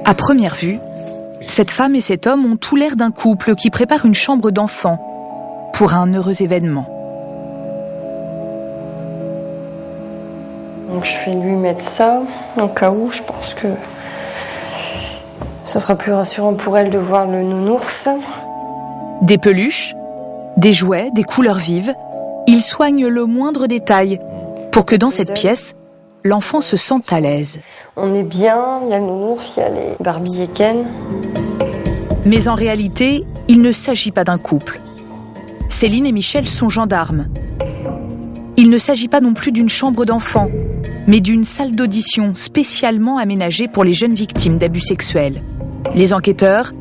À première vue, cette femme et cet homme ont tout l'air d'un couple qui prépare une chambre d'enfant pour un heureux événement. Donc je vais lui mettre ça, au cas où, je pense que ça sera plus rassurant pour elle de voir le nounours. Des peluches, des jouets, des couleurs vives, ils soignent le moindre détail pour que dans cette pièce, l'enfant se sente à l'aise. On est bien, il y a le nounours, il y a les Barbie et Ken. Mais en réalité, il ne s'agit pas d'un couple. Céline et Michel sont gendarmes. Il ne s'agit pas non plus d'une chambre d'enfant, mais d'une salle d'audition spécialement aménagée pour les jeunes victimes d'abus sexuels. Les enquêteurs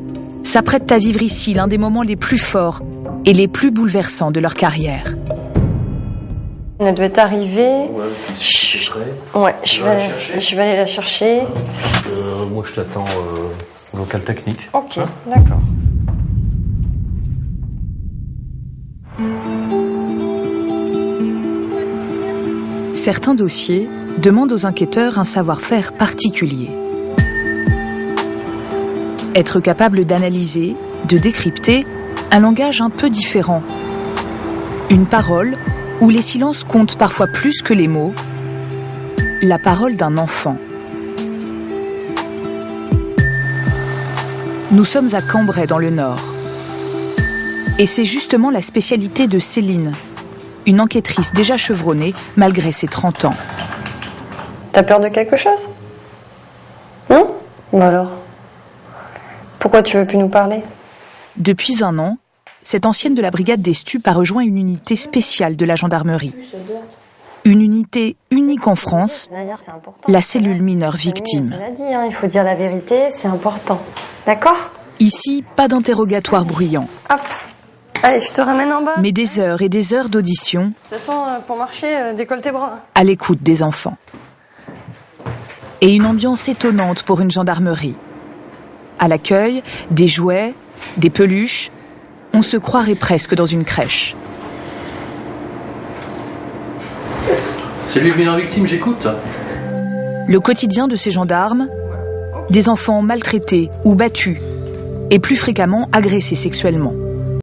s'apprêtent à vivre ici l'un des moments les plus forts et les plus bouleversants de leur carrière. Elle doit être arrivée. Ouais, c'est prêt. Ouais, je vais aller la chercher. Moi, je t'attends au local technique. Ok, d'accord. Certains dossiers demandent aux enquêteurs un savoir-faire particulier. Être capable d'analyser, de décrypter un langage un peu différent. Une parole où les silences comptent parfois plus que les mots. La parole d'un enfant. Nous sommes à Cambrai dans le Nord. Et c'est justement la spécialité de Céline, une enquêtrice déjà chevronnée malgré ses 30 ans. T'as peur de quelque chose? Non? Bah alors? Pourquoi tu veux plus nous parler? Depuis 1 an, cette ancienne de la brigade des stupes a rejoint une unité spéciale de la gendarmerie. Une unité unique en France, la cellule mineure victime. On l'a dit, hein, il faut dire la vérité, c'est important. D'accord? Ici, pas d'interrogatoire bruyant. Hop. Allez, je te ramène en bas. Mais des heures et des heures d'audition. De toute façon, pour marcher, décolle tes bras. À l'écoute des enfants. Et une ambiance étonnante pour une gendarmerie. À l'accueil, des jouets, des peluches. On se croirait presque dans une crèche. Cellule mineure victime, j'écoute. Le quotidien de ces gendarmes, des enfants maltraités ou battus, et plus fréquemment agressés sexuellement.